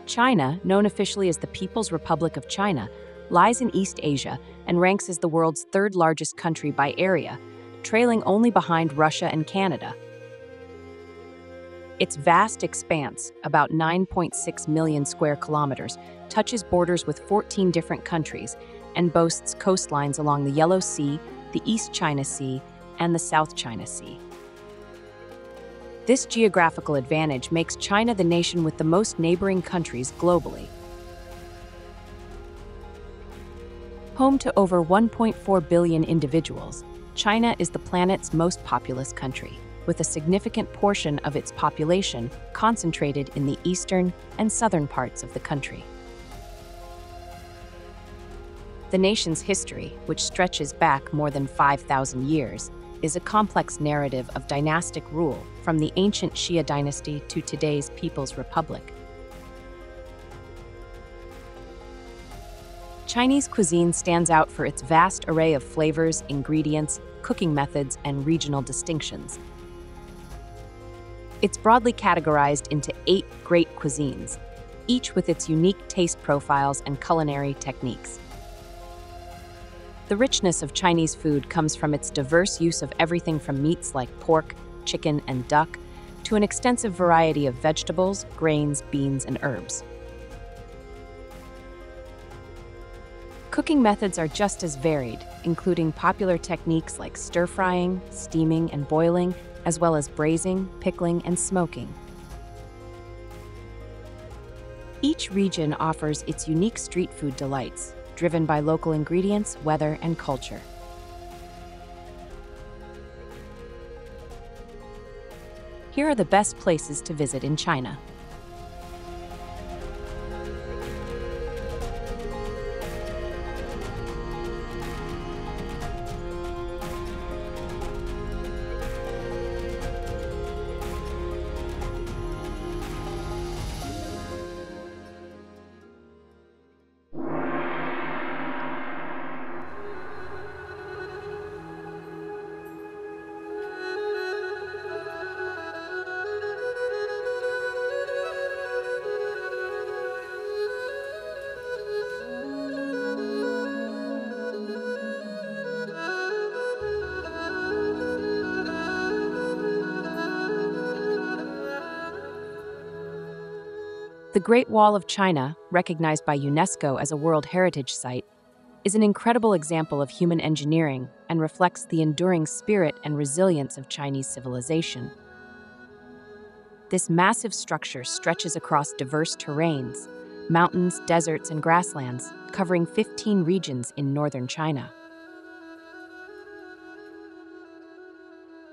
China, known officially as the People's Republic of China, lies in East Asia and ranks as the world's third largest country by area, trailing only behind Russia and Canada. Its vast expanse, about 9.6 million square kilometers, touches borders with 14 different countries and boasts coastlines along the Yellow Sea, the East China Sea, and the South China Sea. This geographical advantage makes China the nation with the most neighboring countries globally. Home to over 1.4 billion individuals, China is the planet's most populous country, with a significant portion of its population concentrated in the eastern and southern parts of the country. The nation's history, which stretches back more than 5,000 years, is a complex narrative of dynastic rule from the ancient Xia dynasty to today's People's Republic. Chinese cuisine stands out for its vast array of flavors, ingredients, cooking methods, and regional distinctions. It's broadly categorized into 8 great cuisines, each with its unique taste profiles and culinary techniques. The richness of Chinese food comes from its diverse use of everything from meats like pork, chicken, and duck, to an extensive variety of vegetables, grains, beans, and herbs. Cooking methods are just as varied, including popular techniques like stir-frying, steaming, and boiling, as well as braising, pickling, and smoking. Each region offers its unique street food delights, driven by local ingredients, weather, and culture. Here are the best places to visit in China. The Great Wall of China, recognized by UNESCO as a World Heritage Site, is an incredible example of human engineering and reflects the enduring spirit and resilience of Chinese civilization. This massive structure stretches across diverse terrains, mountains, deserts, and grasslands, covering 15 regions in northern China.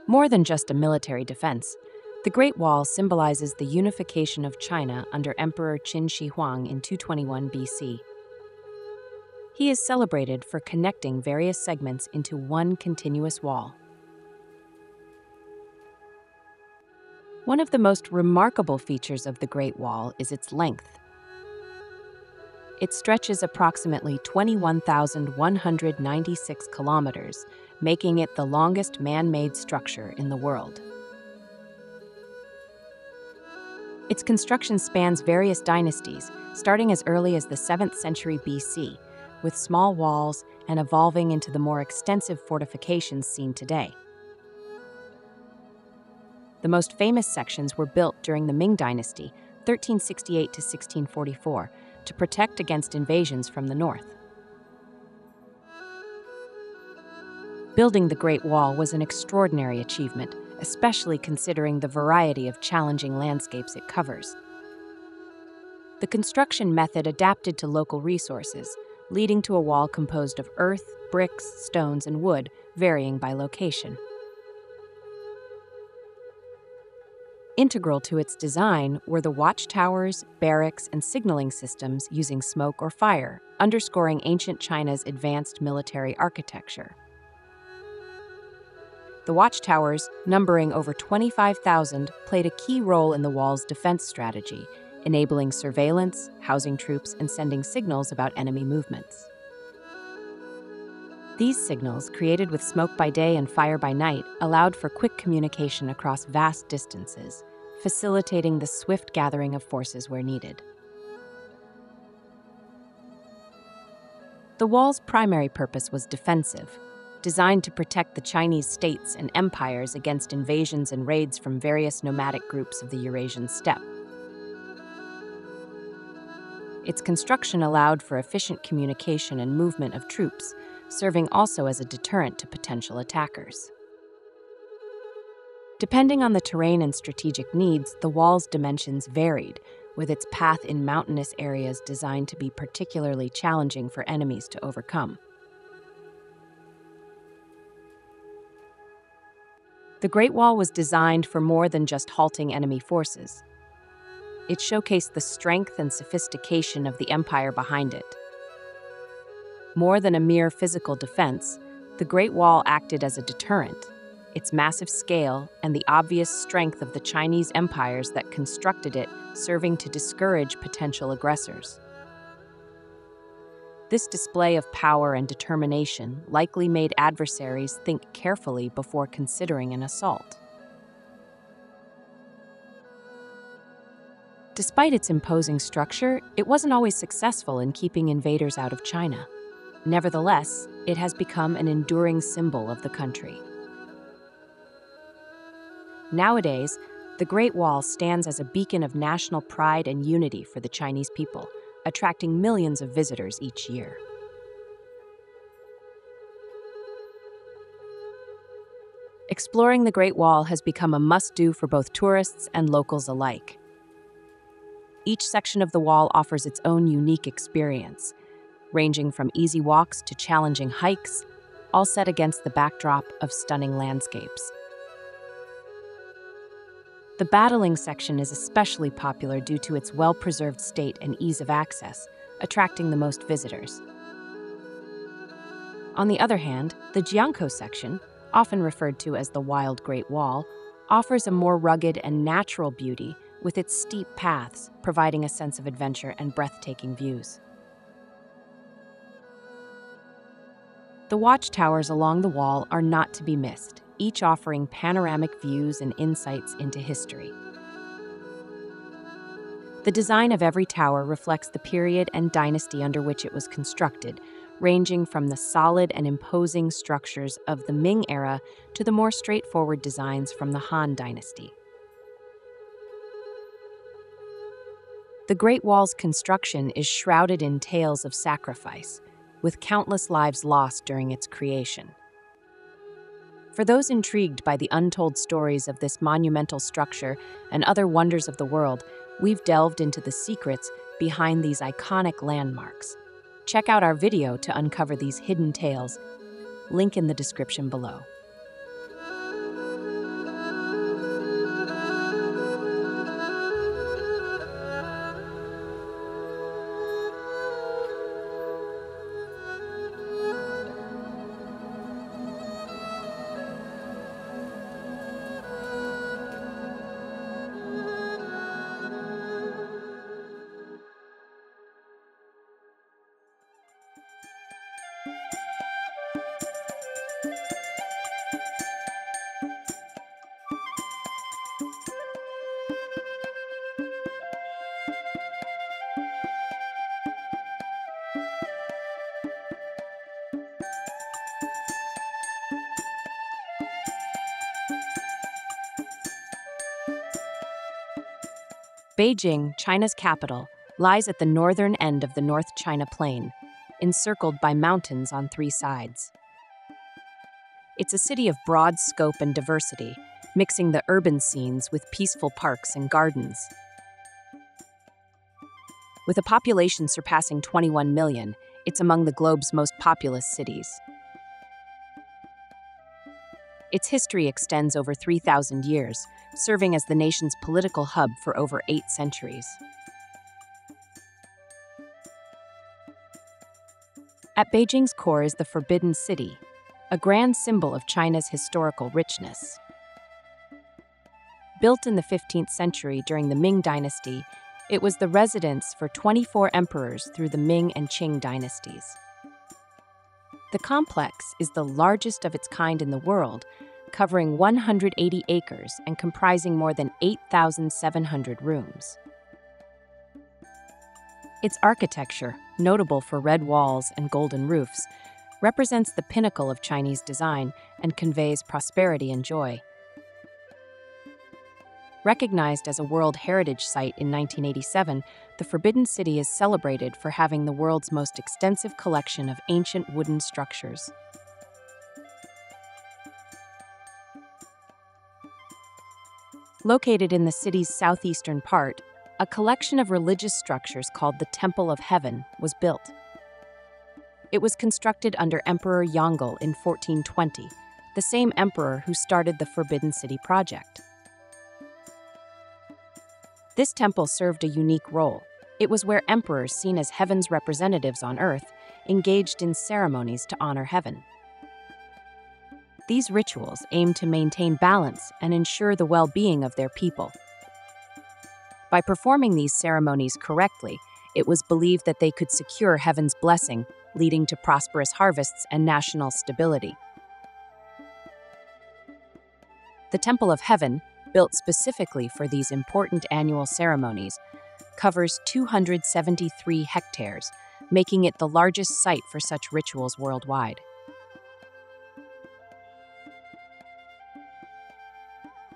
More than just a military defense, the Great Wall symbolizes the unification of China under Emperor Qin Shi Huang in 221 BC. He is celebrated for connecting various segments into one continuous wall. One of the most remarkable features of the Great Wall is its length. It stretches approximately 21,196 kilometers, making it the longest man-made structure in the world. Its construction spans various dynasties, starting as early as the 7th century BC, with small walls and evolving into the more extensive fortifications seen today. The most famous sections were built during the Ming Dynasty, 1368 to 1644, to protect against invasions from the north. Building the Great Wall was an extraordinary achievement, especially considering the variety of challenging landscapes it covers. The construction method adapted to local resources, leading to a wall composed of earth, bricks, stones, and wood, varying by location. Integral to its design were the watchtowers, barracks, and signaling systems using smoke or fire, underscoring ancient China's advanced military architecture. The watchtowers, numbering over 25,000, played a key role in the wall's defense strategy, enabling surveillance, housing troops, and sending signals about enemy movements. These signals, created with smoke by day and fire by night, allowed for quick communication across vast distances, facilitating the swift gathering of forces where needed. The wall's primary purpose was defensive, designed to protect the Chinese states and empires against invasions and raids from various nomadic groups of the Eurasian steppe. Its construction allowed for efficient communication and movement of troops, serving also as a deterrent to potential attackers. Depending on the terrain and strategic needs, the wall's dimensions varied, with its path in mountainous areas designed to be particularly challenging for enemies to overcome. The Great Wall was designed for more than just halting enemy forces. It showcased the strength and sophistication of the empire behind it. More than a mere physical defense, the Great Wall acted as a deterrent. Its massive scale and the obvious strength of the Chinese empires that constructed it serving to discourage potential aggressors. This display of power and determination likely made adversaries think carefully before considering an assault. Despite its imposing structure, it wasn't always successful in keeping invaders out of China. Nevertheless, it has become an enduring symbol of the country. Nowadays, the Great Wall stands as a beacon of national pride and unity for the Chinese people, attracting millions of visitors each year. Exploring the Great Wall has become a must-do for both tourists and locals alike. Each section of the wall offers its own unique experience, ranging from easy walks to challenging hikes, all set against the backdrop of stunning landscapes. The battling section is especially popular due to its well-preserved state and ease of access, attracting the most visitors. On the other hand, the Jiangkou section, often referred to as the Wild Great Wall, offers a more rugged and natural beauty with its steep paths, providing a sense of adventure and breathtaking views. The watchtowers along the wall are not to be missed, each offering panoramic views and insights into history. The design of every tower reflects the period and dynasty under which it was constructed, ranging from the solid and imposing structures of the Ming era to the more straightforward designs from the Han Dynasty. The Great Wall's construction is shrouded in tales of sacrifice, with countless lives lost during its creation. For those intrigued by the untold stories of this monumental structure and other wonders of the world, we've delved into the secrets behind these iconic landmarks. Check out our video to uncover these hidden tales. Link in the description below. Beijing, China's capital, lies at the northern end of the North China Plain, encircled by mountains on three sides. It's a city of broad scope and diversity, mixing the urban scenes with peaceful parks and gardens. With a population surpassing 21 million, it's among the globe's most populous cities. Its history extends over 3,000 years, serving as the nation's political hub for over 8 centuries. At Beijing's core is the Forbidden City, a grand symbol of China's historical richness. Built in the 15th century during the Ming Dynasty, it was the residence for 24 emperors through the Ming and Qing dynasties. The complex is the largest of its kind in the world, covering 180 acres and comprising more than 8,700 rooms. Its architecture, notable for red walls and golden roofs, represents the pinnacle of Chinese design and conveys prosperity and joy. Recognized as a World Heritage Site in 1987, the Forbidden City is celebrated for having the world's most extensive collection of ancient wooden structures. Located in the city's southeastern part, a collection of religious structures called the Temple of Heaven was built. It was constructed under Emperor Yongle in 1420, the same emperor who started the Forbidden City project. This temple served a unique role. It was where emperors, seen as heaven's representatives on earth, engaged in ceremonies to honor heaven. These rituals aimed to maintain balance and ensure the well-being of their people. By performing these ceremonies correctly, it was believed that they could secure heaven's blessing, leading to prosperous harvests and national stability. The Temple of Heaven, built specifically for these important annual ceremonies, covers 273 hectares, making it the largest site for such rituals worldwide.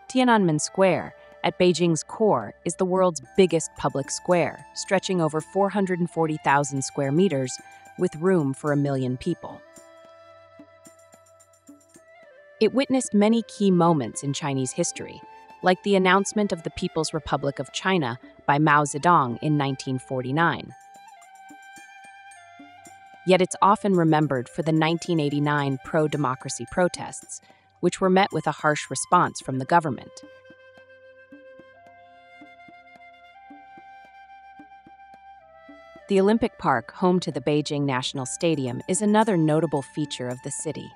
Tiananmen Square, at Beijing's core, is the world's biggest public square, stretching over 440,000 square meters, with room for 1 million people. It witnessed many key moments in Chinese history, like the announcement of the People's Republic of China by Mao Zedong in 1949. Yet it's often remembered for the 1989 pro-democracy protests, which were met with a harsh response from the government. The Olympic Park, home to the Beijing National Stadium, is another notable feature of the city.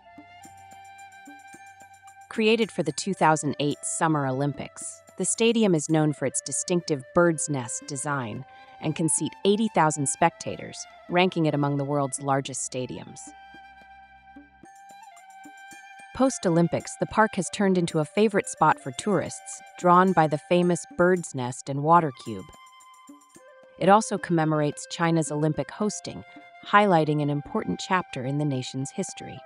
Created for the 2008 Summer Olympics, the stadium is known for its distinctive bird's nest design and can seat 80,000 spectators, ranking it among the world's largest stadiums. Post-Olympics, the park has turned into a favorite spot for tourists, drawn by the famous bird's nest and water cube. It also commemorates China's Olympic hosting, highlighting an important chapter in the nation's history.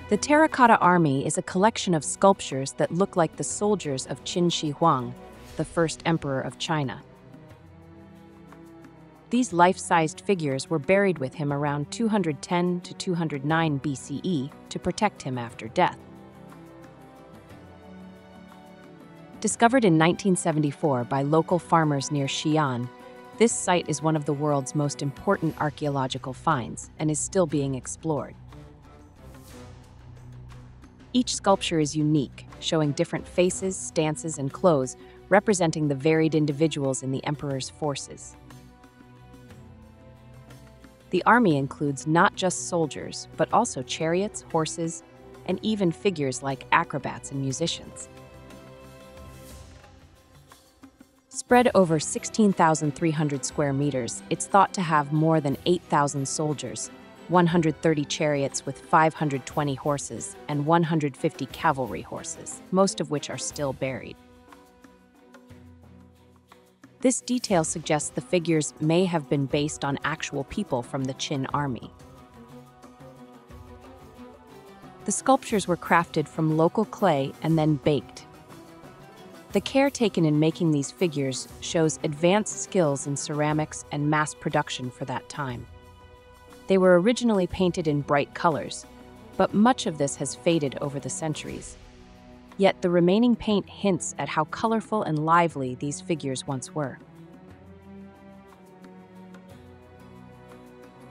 The Terracotta Army is a collection of sculptures that look like the soldiers of Qin Shi Huang, the first emperor of China. These life-sized figures were buried with him around 210 to 209 BCE to protect him after death. Discovered in 1974 by local farmers near Xi'an, this site is one of the world's most important archaeological finds and is still being explored. Each sculpture is unique, showing different faces, stances, and clothes, representing the varied individuals in the emperor's forces. The army includes not just soldiers, but also chariots, horses, and even figures like acrobats and musicians. Spread over 16,300 square meters, it's thought to have more than 8,000 soldiers, 130 chariots with 520 horses, and 150 cavalry horses, most of which are still buried. This detail suggests the figures may have been based on actual people from the Qin army. The sculptures were crafted from local clay and then baked. The care taken in making these figures shows advanced skills in ceramics and mass production for that time. They were originally painted in bright colors, but much of this has faded over the centuries. Yet the remaining paint hints at how colorful and lively these figures once were.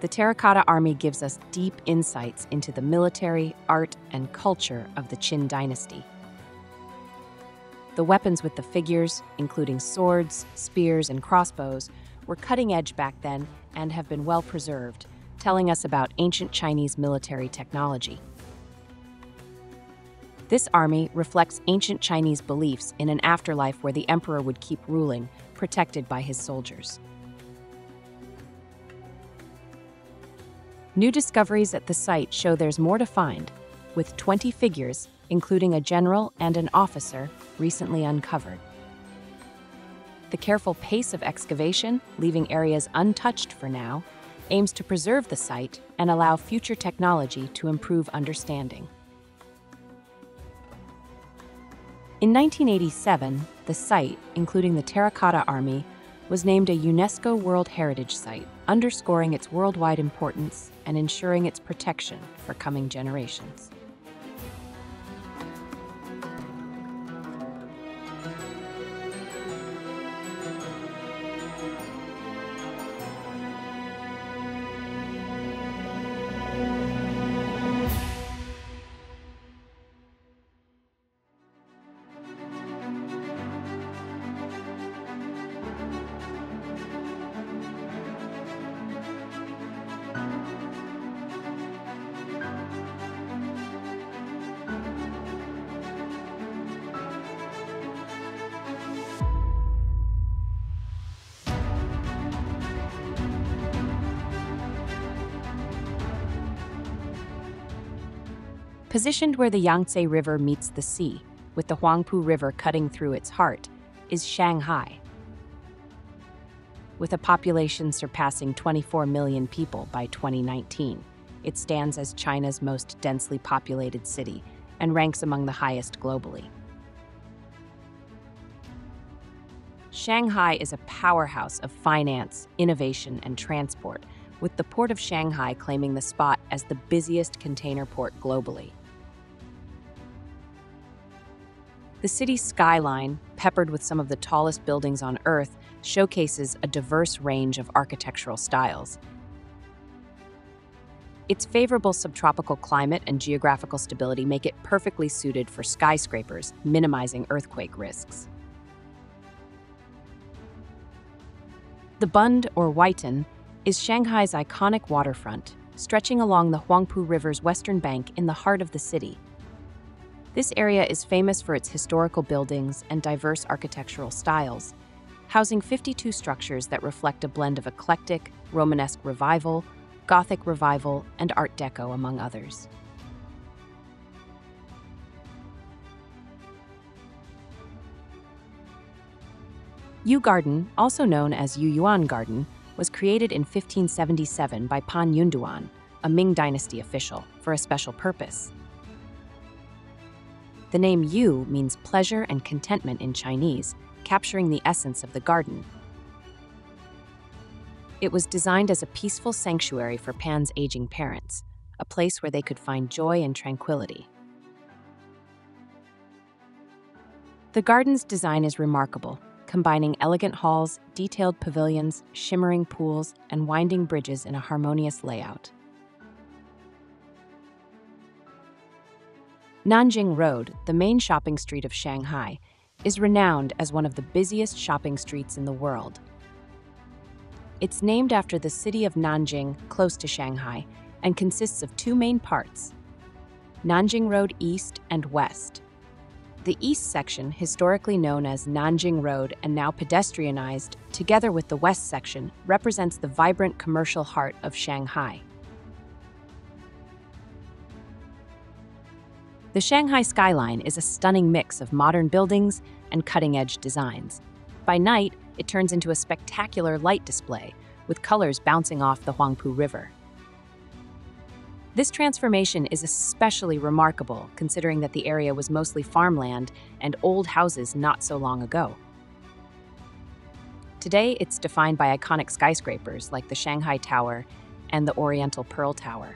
The Terracotta Army gives us deep insights into the military, art, and culture of the Qin dynasty. The weapons with the figures, including swords, spears, and crossbows, were cutting-edge back then and have been well preserved, telling us about ancient Chinese military technology. This army reflects ancient Chinese beliefs in an afterlife where the emperor would keep ruling, protected by his soldiers. New discoveries at the site show there's more to find, with 20 figures, including a general and an officer, recently uncovered. The careful pace of excavation, leaving areas untouched for now, aims to preserve the site and allow future technology to improve understanding. In 1987, the site, including the Terracotta Army, was named a UNESCO World Heritage Site, underscoring its worldwide importance and ensuring its protection for coming generations. Positioned where the Yangtze River meets the sea, with the Huangpu River cutting through its heart, is Shanghai. With a population surpassing 24 million people by 2019, it stands as China's most densely populated city and ranks among the highest globally. Shanghai is a powerhouse of finance, innovation, and transport, with the Port of Shanghai claiming the spot as the busiest container port globally. The city's skyline, peppered with some of the tallest buildings on Earth, showcases a diverse range of architectural styles. Its favorable subtropical climate and geographical stability make it perfectly suited for skyscrapers, minimizing earthquake risks. The Bund, or Weiten, is Shanghai's iconic waterfront, stretching along the Huangpu River's western bank in the heart of the city. This area is famous for its historical buildings and diverse architectural styles, housing 52 structures that reflect a blend of eclectic, Romanesque Revival, Gothic Revival, and Art Deco, among others. Yu Garden, also known as Yu Yuan Garden, was created in 1577 by Pan Yunduan, a Ming Dynasty official, for a special purpose. The name Yu means pleasure and contentment in Chinese, capturing the essence of the garden. It was designed as a peaceful sanctuary for Pan's aging parents, a place where they could find joy and tranquility. The garden's design is remarkable, combining elegant halls, detailed pavilions, shimmering pools, and winding bridges in a harmonious layout. Nanjing Road, the main shopping street of Shanghai, is renowned as one of the busiest shopping streets in the world. It's named after the city of Nanjing, close to Shanghai, and consists of two main parts: Nanjing Road East and West. The east section, historically known as Nanjing Road and now pedestrianized, together with the west section, represents the vibrant commercial heart of Shanghai. The Shanghai skyline is a stunning mix of modern buildings and cutting-edge designs. By night, it turns into a spectacular light display, with colors bouncing off the Huangpu River. This transformation is especially remarkable, considering that the area was mostly farmland and old houses not so long ago. Today, it's defined by iconic skyscrapers like the Shanghai Tower and the Oriental Pearl Tower.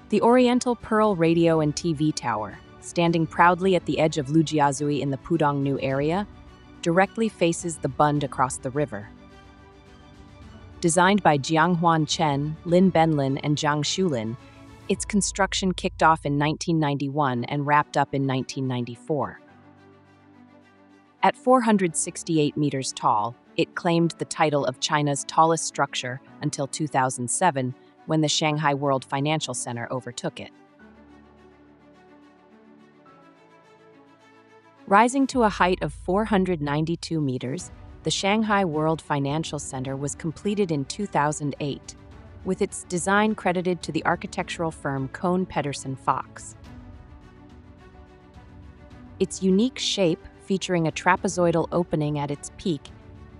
The Oriental Pearl Radio and TV Tower, standing proudly at the edge of Lujiazui in the Pudongnu area, directly faces the Bund across the river. Designed by Jianghuan Chen, Lin Benlin, and Zhang Shulin, its construction kicked off in 1991 and wrapped up in 1994. At 468 meters tall, it claimed the title of China's tallest structure until 2007, when the Shanghai World Financial Center overtook it. Rising to a height of 492 meters, the Shanghai World Financial Center was completed in 2008, with its design credited to the architectural firm Kohn Pedersen Fox. Its unique shape, featuring a trapezoidal opening at its peak,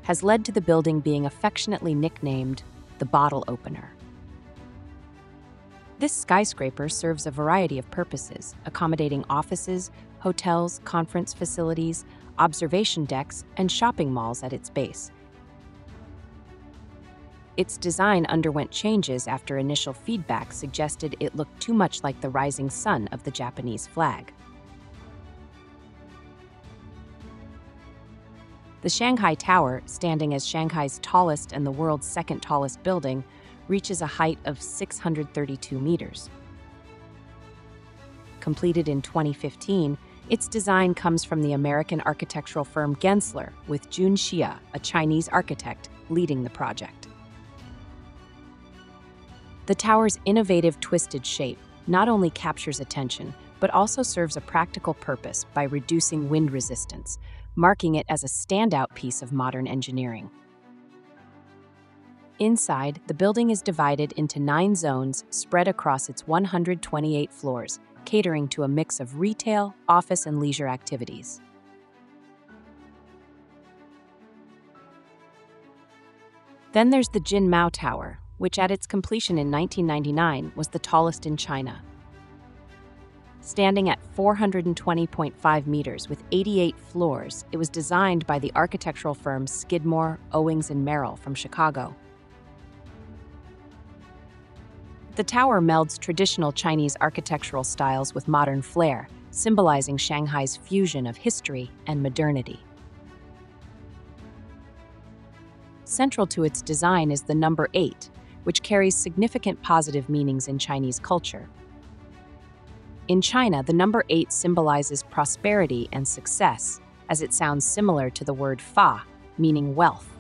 has led to the building being affectionately nicknamed the Bottle Opener. This skyscraper serves a variety of purposes, accommodating offices, hotels, conference facilities, observation decks, and shopping malls at its base. Its design underwent changes after initial feedback suggested it looked too much like the rising sun of the Japanese flag. The Shanghai Tower, standing as Shanghai's tallest and the world's second tallest building, reaches a height of 632 meters. Completed in 2015, its design comes from the American architectural firm Gensler, with Jun Xia, a Chinese architect, leading the project. The tower's innovative twisted shape not only captures attention, but also serves a practical purpose by reducing wind resistance, marking it as a standout piece of modern engineering. Inside, the building is divided into 9 zones spread across its 128 floors, catering to a mix of retail, office, and leisure activities. Then there's the Jinmao Tower, which at its completion in 1999 was the tallest in China. Standing at 420.5 meters with 88 floors, it was designed by the architectural firms Skidmore, Owings & Merrill from Chicago. The tower melds traditional Chinese architectural styles with modern flair, symbolizing Shanghai's fusion of history and modernity. Central to its design is the number 8, which carries significant positive meanings in Chinese culture. In China, the number 8 symbolizes prosperity and success, as it sounds similar to the word fa, meaning wealth.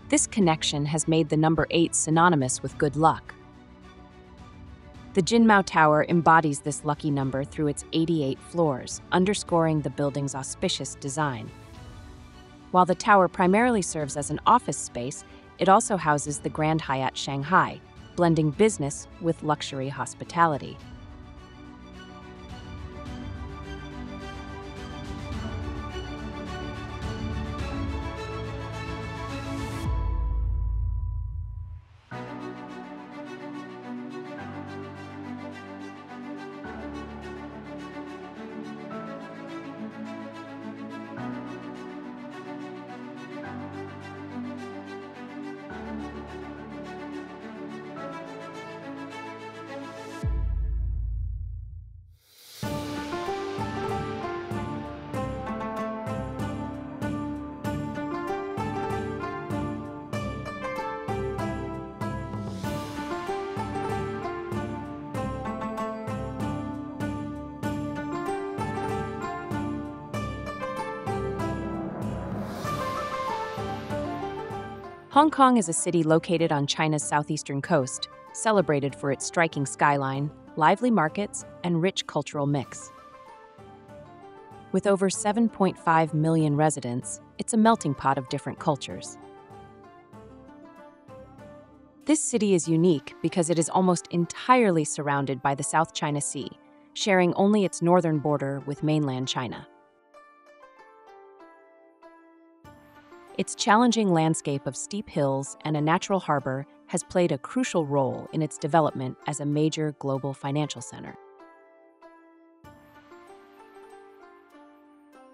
This connection has made the number 8 synonymous with good luck. The Jinmao Tower embodies this lucky number through its 88 floors, underscoring the building's auspicious design. While the tower primarily serves as an office space, it also houses the Grand Hyatt Shanghai, blending business with luxury hospitality. Hong Kong is a city located on China's southeastern coast, celebrated for its striking skyline, lively markets, and rich cultural mix. With over 7.5 million residents, it's a melting pot of different cultures. This city is unique because it is almost entirely surrounded by the South China Sea, sharing only its northern border with mainland China. Its challenging landscape of steep hills and a natural harbor has played a crucial role in its development as a major global financial center.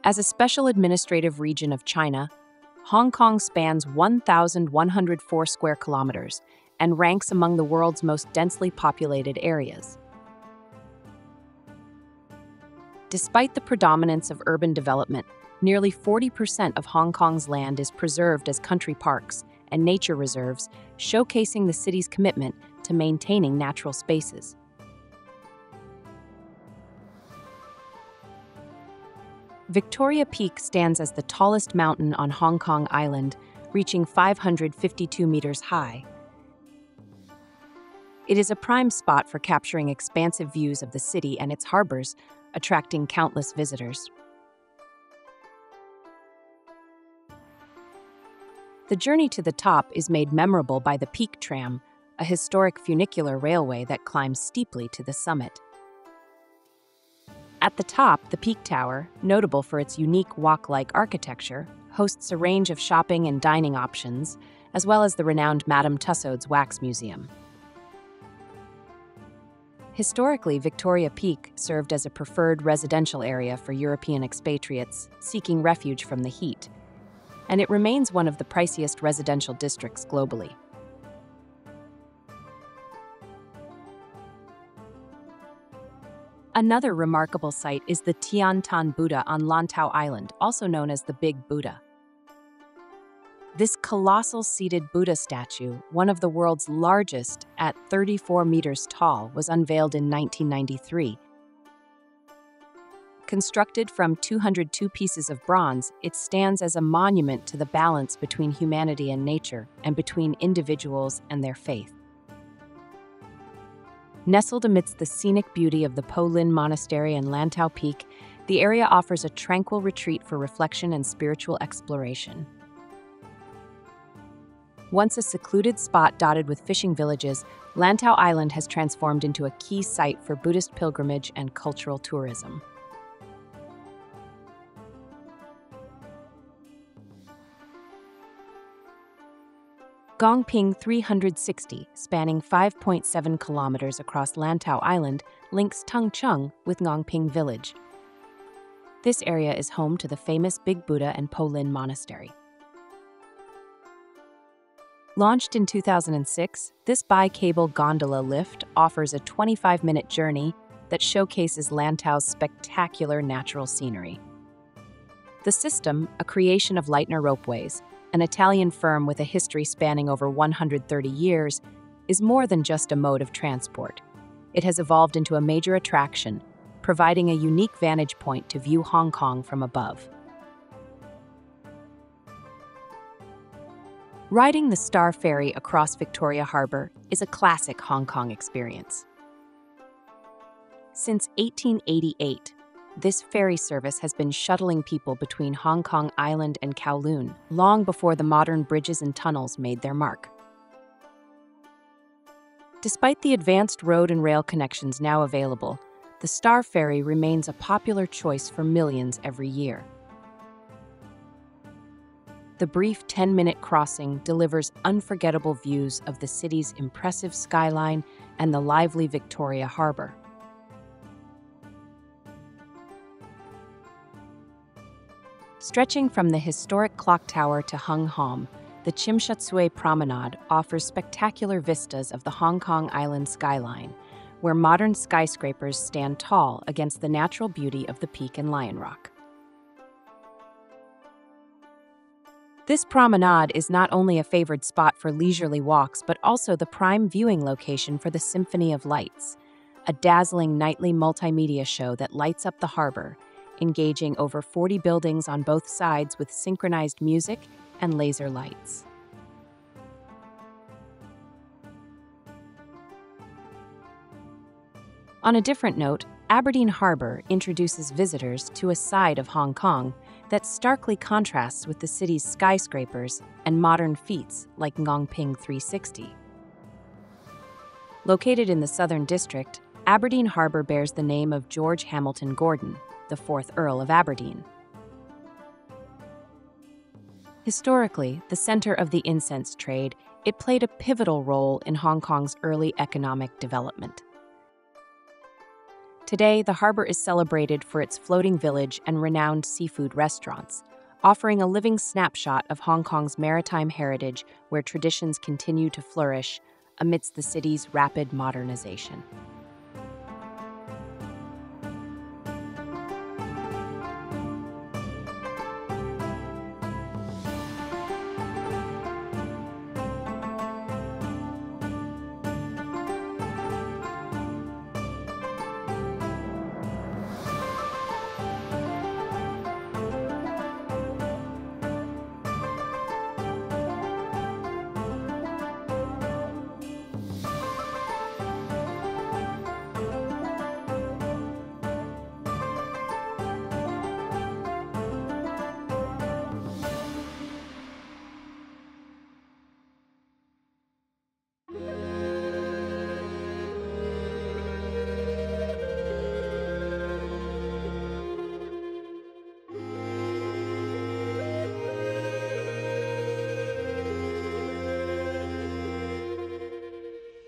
As a special administrative region of China, Hong Kong spans 1,104 square kilometers and ranks among the world's most densely populated areas. Despite the predominance of urban development, nearly 40% of Hong Kong's land is preserved as country parks and nature reserves, showcasing the city's commitment to maintaining natural spaces. Victoria Peak stands as the tallest mountain on Hong Kong Island, reaching 552 meters high. It is a prime spot for capturing expansive views of the city and its harbors, attracting countless visitors. The journey to the top is made memorable by the Peak Tram, a historic funicular railway that climbs steeply to the summit. At the top, the Peak Tower, notable for its unique walk-like architecture, hosts a range of shopping and dining options, as well as the renowned Madame Tussauds Wax Museum. Historically, Victoria Peak served as a preferred residential area for European expatriates seeking refuge from the heat, and it remains one of the priciest residential districts globally. Another remarkable site is the Tian Tan Buddha on Lantau Island, also known as the Big Buddha. This colossal seated Buddha statue, one of the world's largest at 34 meters tall, was unveiled in 1993. Constructed from 202 pieces of bronze, it stands as a monument to the balance between humanity and nature, and between individuals and their faith. Nestled amidst the scenic beauty of the Po Lin Monastery and Lantau Peak, the area offers a tranquil retreat for reflection and spiritual exploration. Once a secluded spot dotted with fishing villages, Lantau Island has transformed into a key site for Buddhist pilgrimage and cultural tourism. Gongping 360, spanning 5.7 kilometers across Lantau Island, links Tengcheng with Gongping Village. This area is home to the famous Big Buddha and Po Lin Monastery. Launched in 2006, this bi-cable gondola lift offers a 25-minute journey that showcases Lantau's spectacular natural scenery. The system, a creation of Leitner Ropeways, an Italian firm with a history spanning over 130 years, is more than just a mode of transport. It has evolved into a major attraction, providing a unique vantage point to view Hong Kong from above. Riding the Star Ferry across Victoria Harbour is a classic Hong Kong experience. Since 1888, this ferry service has been shuttling people between Hong Kong Island and Kowloon, long before the modern bridges and tunnels made their mark. Despite the advanced road and rail connections now available, the Star Ferry remains a popular choice for millions every year. The brief 10-minute crossing delivers unforgettable views of the city's impressive skyline and the lively Victoria Harbour. Stretching from the historic clock tower to Hung Hom, the Tsim Sha Tsui Promenade offers spectacular vistas of the Hong Kong Island skyline, where modern skyscrapers stand tall against the natural beauty of the Peak and Lion Rock. This promenade is not only a favored spot for leisurely walks, but also the prime viewing location for the Symphony of Lights, a dazzling nightly multimedia show that lights up the harbor, engaging over 40 buildings on both sides with synchronized music and laser lights. On a different note, Aberdeen Harbor introduces visitors to a side of Hong Kong that starkly contrasts with the city's skyscrapers and modern feats like Ngongping 360. Located in the Southern District, Aberdeen Harbor bears the name of George Hamilton Gordon, the 4th Earl of Aberdeen. Historically, the center of the incense trade, it played a pivotal role in Hong Kong's early economic development. Today, the harbor is celebrated for its floating village and renowned seafood restaurants, offering a living snapshot of Hong Kong's maritime heritage where traditions continue to flourish amidst the city's rapid modernization.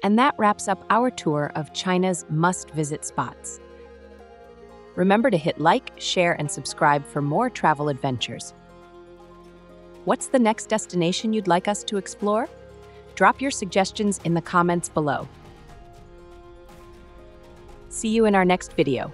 And that wraps up our tour of China's must-visit spots. Remember to hit like, share, and subscribe for more travel adventures. What's the next destination you'd like us to explore? Drop your suggestions in the comments below. See you in our next video.